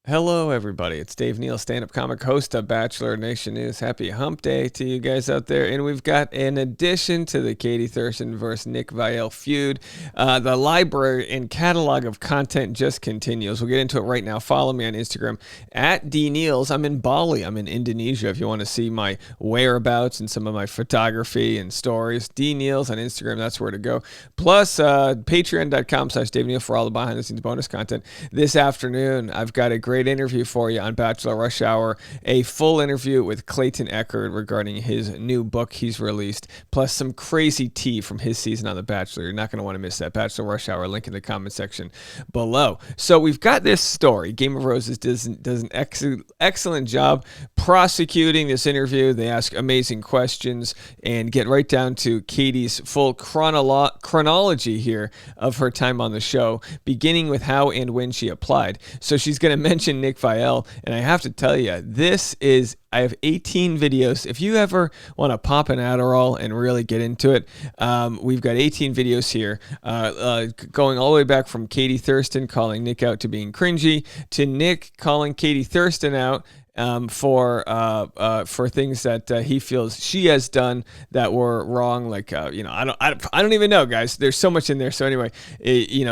Hello, everybody. It's Dave Neal, stand-up comic, host of Bachelor Nation News. Happy Hump Day to you guys out there. And we've got an addition to the Katie Thurston versus Nick Viall feud. The library and catalog of content just continues. We'll get into it right now. Follow me on Instagram at DNeals. I'm in Bali. I'm in Indonesia. If you want to see my whereabouts and some of my photography and stories, DNeals on Instagram. That's where to go. Plus, patreon.com/Dave Neal for all the behind-the-scenes bonus content. This afternoon, I've got a great interview for you on Bachelor Rush Hour, a full interview with Clayton Echard regarding his new book he's released, plus some crazy tea from his season on The Bachelor. You're not going to want to miss that. Bachelor Rush Hour, link in the comment section below. So we've got this story. Game of Roses does an excellent job prosecuting this interview. They ask amazing questions and get right down to Katie's full chronology here of her time on the show, beginning with how and when she applied. So she's going to mention Nick Viall, and I have to tell you, I have 18 videos. If you ever want to pop an Adderall and really get into it, we've got 18 videos here, going all the way back from Katie Thurston calling Nick out to being cringy, to Nick calling Katie Thurston out for things that he feels she has done that were wrong. Like, I don't even know, guys. There's so much in there. So anyway,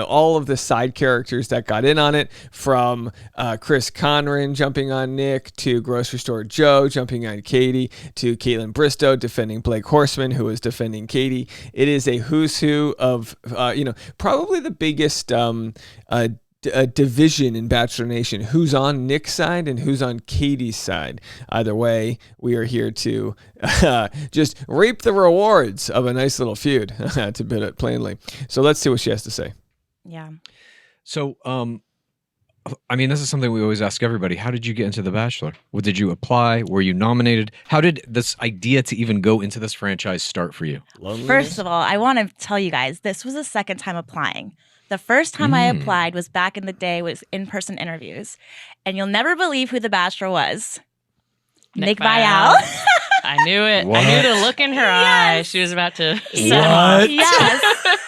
all of the side characters that got in on it, from Chris Conran jumping on Nick, to Grocery Store Joe jumping on Katie, to Caitlin Bristow defending Blake Horseman, who was defending Katie. It is a who's who of, probably the biggest a division in Bachelor Nation, who's on Nick's side and who's on Katie's side. Either way, we are here to just reap the rewards of a nice little feud, to put it plainly. So let's see what she has to say. Yeah. So, this is something we always ask everybody. How did you get into The Bachelor? Did you apply? Were you nominated? How did this idea to even go into this franchise start for you? Loneliness? First of all, I want to tell you guys, this was the second time applying. The first time I applied was back in the day, was in-person interviews. And you'll never believe who the Bachelor was. Nick Viall. I knew it. What? I knew the look in her eye. She was about to set What? off. Yes.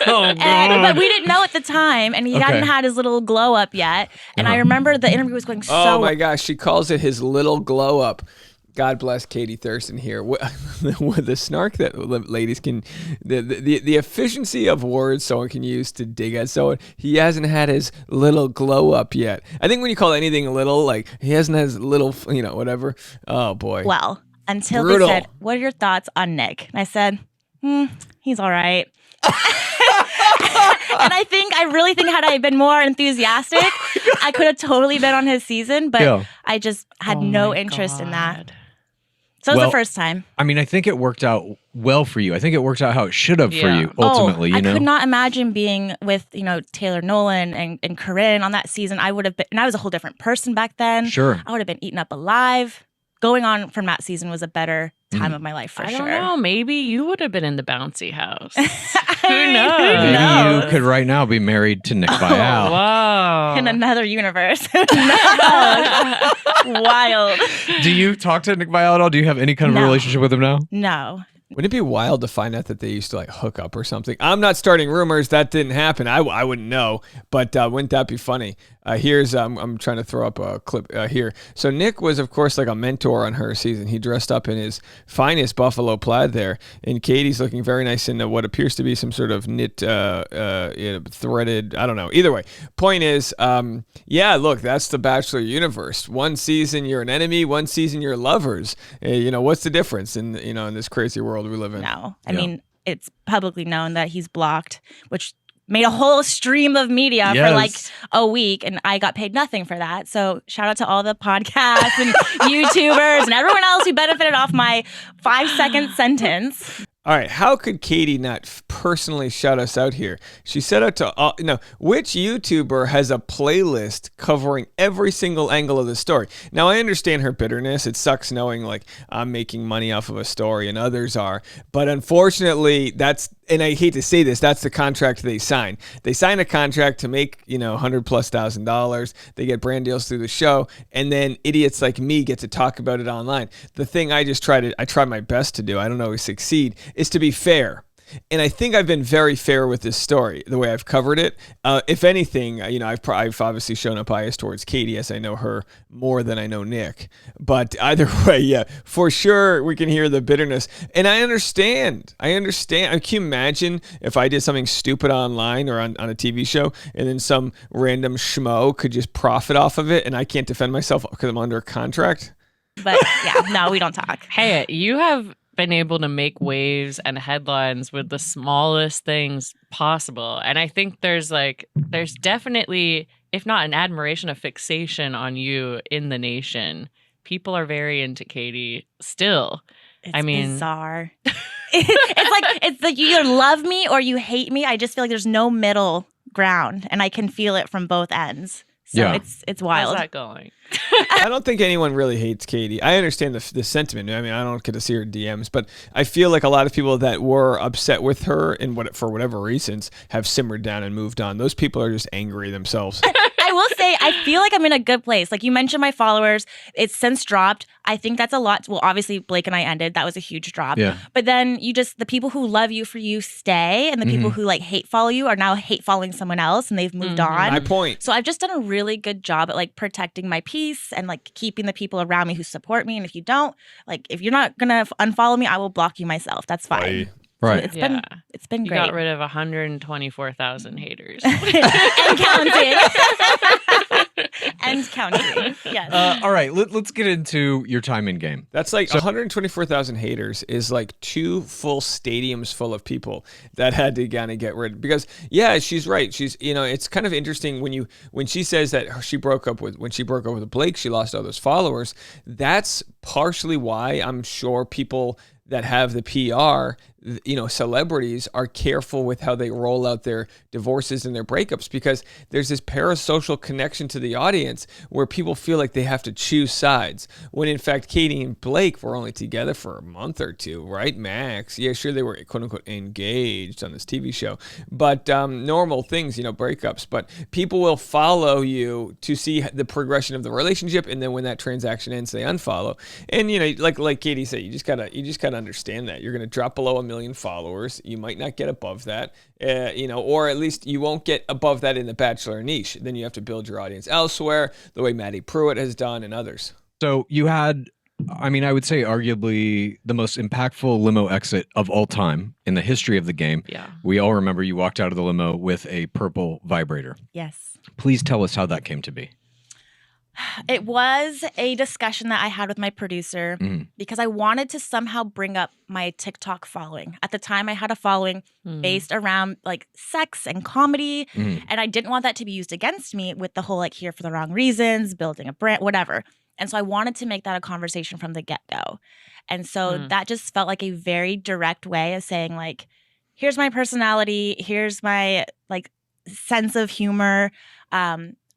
Oh, God. But we didn't know at the time, and he hadn't had his little glow up yet. And I remember the interview was going so... Oh my gosh, she calls it his little glow up. God bless Katie Thurston here. With the snark that ladies can, the efficiency of words someone can use to dig at someone. He hasn't had his little glow up yet. I think when you call anything little, like he hasn't had his little, whatever. Oh boy. Well, until Brutal. they said, what are your thoughts on Nick? And I said, he's all right. And I really think had I been more enthusiastic, I could have totally been on his season, but I just had no interest in that. So it was the first time. I think it worked out well for you. I think it worked out how it should have for you, ultimately. I could not imagine being with, Taylor Nolan and Corinne on that season. I would have been, and I was a whole different person back then. Sure. I would have been eaten up alive. Going on from that season was a better time of my life for sure. I don't know. Maybe you would have been in the bouncy house. Who knows? Maybe you could right now be married to Nick Viall. Wow. In another universe. Who knows? Wild. Do you talk to Nick Viall at all? Do you have any kind of relationship with him now? No. Wouldn't it be wild to find out that they used to hook up or something? I'm not starting rumors. That didn't happen. I wouldn't know. But wouldn't that be funny? Here's I'm trying to throw up a clip here. So Nick was, of course, like a mentor on her season. He dressed up in his finest buffalo plaid there, and Katie's looking very nice in what appears to be some sort of knit, threaded. I don't know. Either way, point is, look, that's the Bachelor universe. One season you're an enemy, one season you're lovers. What's the difference in in this crazy world we live in? No. I mean, it's publicly known that he's blocked, which made a whole stream of media for like a week, and I got paid nothing for that. So shout out to all the podcasts and YouTubers and everyone else who benefited off my 5-second sentence. All right, how could Katie not personally shout us out here? She set out to, which YouTuber has a playlist covering every single angle of the story? Now, I understand her bitterness. It sucks knowing, I'm making money off of a story and others are. But unfortunately, and I hate to say this, that's the contract they sign. They sign a contract to make, $100,000+. They get brand deals through the show, and then idiots like me get to talk about it online. The thing I try my best to do, I don't always succeed, is to be fair. And I think I've been very fair with this story, the way I've covered it. If anything, I've obviously shown a bias towards Katie, as I know her more than I know Nick. But either way, yeah, for sure, we can hear the bitterness. And I understand. Can you imagine if I did something stupid online or on a TV show, and then some random schmo could just profit off of it, and I can't defend myself because I'm under a contract? But yeah, no, we don't talk. Hey, you have been able to make waves and headlines with the smallest things possible. And I think there's definitely, if not an admiration, a fixation on you in the nation. People are very into Katie still. It's bizarre. it's like you either love me or you hate me. I just feel like there's no middle ground, and I can feel it from both ends. So it's wild. How's that going? I don't think anyone really hates Katie. I understand the sentiment. I mean, I don't get to see her DMs, but I feel like a lot of people that were upset with her and for whatever reasons have simmered down and moved on. Those people are just angry themselves. I will say, I feel like I'm in a good place. Like you mentioned my followers, it's since dropped. I think that's a lot. Well, obviously Blake and I ended. That was a huge drop. Yeah. But then the people who love you for you stay, and the people who like hate follow you are now hate following someone else, and they've moved on. My point. So I've just done a really good job at like protecting my peace and like keeping the people around me who support me. And if you don't, like if you're not gonna unfollow me, I will block you myself. That's fine. Right. So it's been You great. got rid of 124,000 haters. And counting. And counting. Yes. All right, let's get into your time in game. That's like 124,000 haters is like 2 full stadiums full of people that had to kind of get rid of. Because yeah, she's right. She's it's kind of interesting when she says that when she broke up with Blake, she lost all those followers. That's partially why I'm sure people that have the PR, celebrities are careful with how they roll out their divorces and their breakups, because there's this parasocial connection to the audience where people feel like they have to choose sides. When in fact, Katie and Blake were only together for a month or two, right? Max. Yeah, sure, they were quote unquote engaged on this TV show, but normal things, breakups. But people will follow you to see the progression of the relationship, and then when that transaction ends, they unfollow. And like Katie said, you just gotta understand that you're gonna drop below 1 million followers. You might not get above that, or at least you won't get above that in the Bachelor niche. Then you have to build your audience elsewhere, the way Maddie Pruitt has done and others. So you had, I would say arguably the most impactful limo exit of all time in the history of the game. Yeah. We all remember you walked out of the limo with a purple vibrator. Yes. Please tell us how that came to be. It was a discussion that I had with my producer because I wanted to somehow bring up my TikTok following. At the time, I had a following based around like sex and comedy, and I didn't want that to be used against me with the whole like here for the wrong reasons, building a brand, whatever. And so I wanted to make that a conversation from the get-go. And so that just felt like a very direct way of saying like, here's my personality, here's my like sense of humor.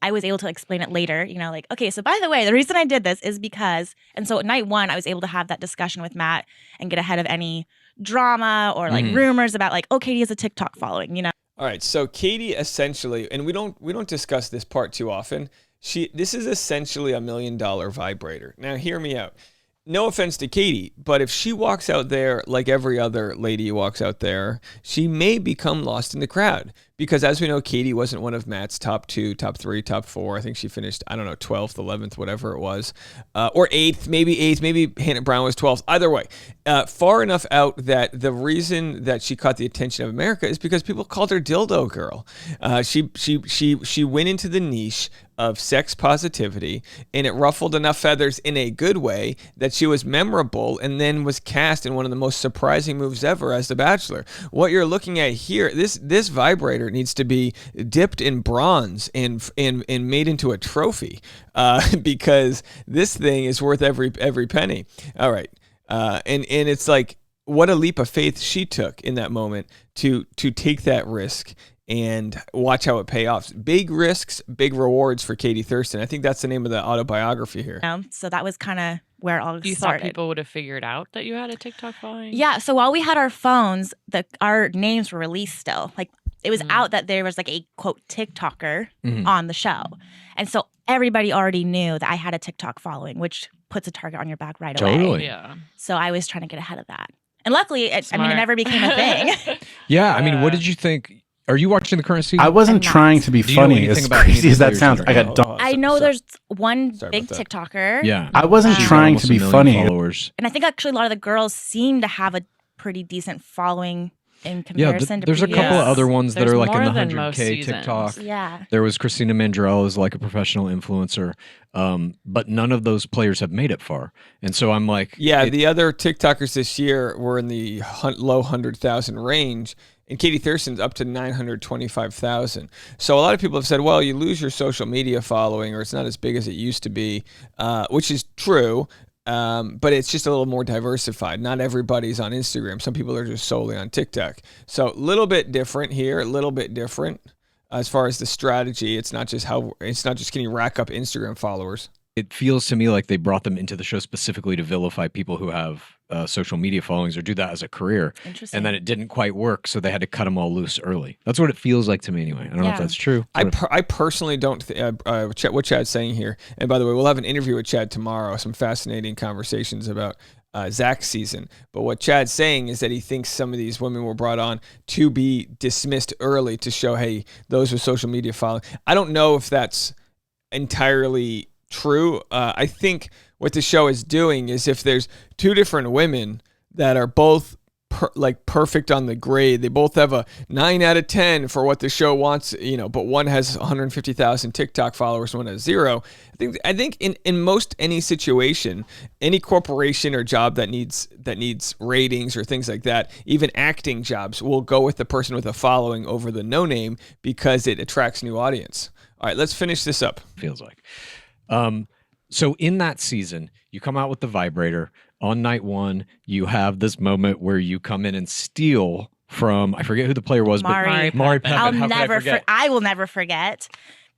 I was able to explain it later, okay, so by the way, the reason I did this is because, and so at night 1, I was able to have that discussion with Matt and get ahead of any drama or like rumors about like, oh, Katie has a TikTok following, All right, so Katie essentially, and we don't discuss this part too often, this is essentially $1 million vibrator. Now, hear me out. No offense to Katie, but if she walks out there like every other lady who walks out there, she may become lost in the crowd. Because as we know, Katie wasn't one of Matt's top 2, top 3, top 4. I think she finished, 12th, 11th, whatever it was. Or 8th, maybe Hannah Brown was 12th. Either way, far enough out that the reason that she caught the attention of America is because people called her Dildo Girl. She went into the niche of sex positivity, and it ruffled enough feathers in a good way that she was memorable, and then was cast in one of the most surprising moves ever as The Bachelor. What you're looking at here, this vibrator needs to be dipped in bronze and made into a trophy, because this thing is worth every penny. All right, and it's like, what a leap of faith she took in that moment to take that risk. And watch how it pay off. Big risks, big rewards for Katie Thurston. I think that's the name of the autobiography here. So that was kind of where it all You started. thought people would have figured out that you had a TikTok following? Yeah. So while we had our phones, our names were released still. Like it was out that there was like a quote TikToker on the show. And so everybody already knew that I had a TikTok following, which puts a target on your back right away. Totally. Yeah. So I was trying to get ahead of that. And luckily, it never became a thing. Yeah, I mean, what did you think? Are you watching the current season? I wasn't trying to be funny, as crazy as that sounds. I got dumped. I know there's one big TikToker. Yeah. I wasn't trying to be funny. Followers. And I think actually a lot of the girls seem to have a pretty decent following in comparison to there's a couple of other ones that There's are like in more the than 100K most seasons. TikTok. Yeah. There was Christina Mandrell as like a professional influencer, but none of those players have made it far. And so I'm like, the other TikTokers this year were in the low 100,000 range, and Katie Thurston's up to 925,000. So a lot of people have said, well, you lose your social media following, or it's not as big as it used to be, which is true. But it's just a little more diversified. Not everybody's on Instagram. Some people are just solely on TikTok. So a little bit different here, a little bit different as far as the strategy. It's not just can you rack up Instagram followers. It feels to me like they brought them into the show specifically to vilify people who have social media followings or do that as a career. Interesting. And then it didn't quite work, so they had to cut them all loose early. That's what it feels like to me anyway. I don't know if that's true. I personally don't what Chad's saying here. And by the way, we'll have an interview with Chad tomorrow, some fascinating conversations about Zach's season. But what Chad's saying is that he thinks some of these women were brought on to be dismissed early to show, hey, those with social media following. I don't know if that's entirely true. I think what the show is doing is if there's two different women that are both perfect on the grade, they both have a 9 out of 10 for what the show wants, but one has 150,000 TikTok followers, one has 0. I think in most any situation, any corporation or job that needs ratings or things like that, even acting jobs will go with the person with a following over the no name because it attracts new audience. All right, let's finish this up. Feels like. So in that season, you come out with the vibrator. On night 1, you have this moment where you come in and steal from, I forget who the player was, Mari. but Mari Pepin. I will never forget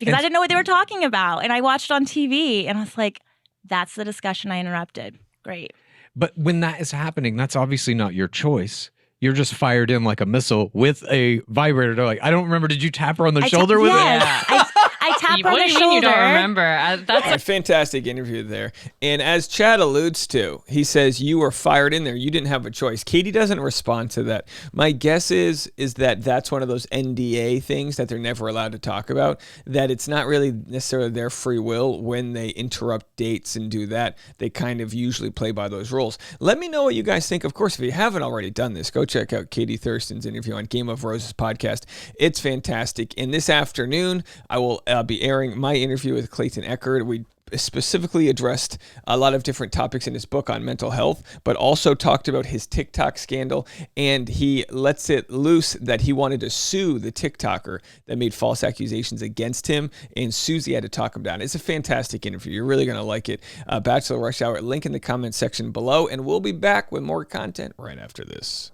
because I didn't know what they were talking about. And I watched it on TV and I was like, that's the discussion I interrupted. Great. But when that is happening, that's obviously not your choice. You're just fired in like a missile with a vibrator. They're like, I don't remember. Did you tap her on the shoulder with it? I tapped her on the shoulder. What do you mean you don't remember? That's a fantastic interview there. And as Chad alludes to, he says you were fired in there. You didn't have a choice. Katie doesn't respond to that. My guess is that that's one of those NDA things that they're never allowed to talk about, that it's not really necessarily their free will when they interrupt dates and do that. They kind of usually play by those rules. Let me know what you guys think. Of course, if you haven't already done this, go check out Katie Thurston's interview on Game of Roses podcast. It's fantastic. And this afternoon, I will be airing my interview with Clayton Eckert. We specifically addressed a lot of different topics in his book on mental health, but also talked about his TikTok scandal, and he lets it loose that he wanted to sue the TikToker that made false accusations against him, and Susie had to talk him down. It's a fantastic interview. You're really going to like it. Bachelor Rush Hour, link in the comment section below, and we'll be back with more content right after this.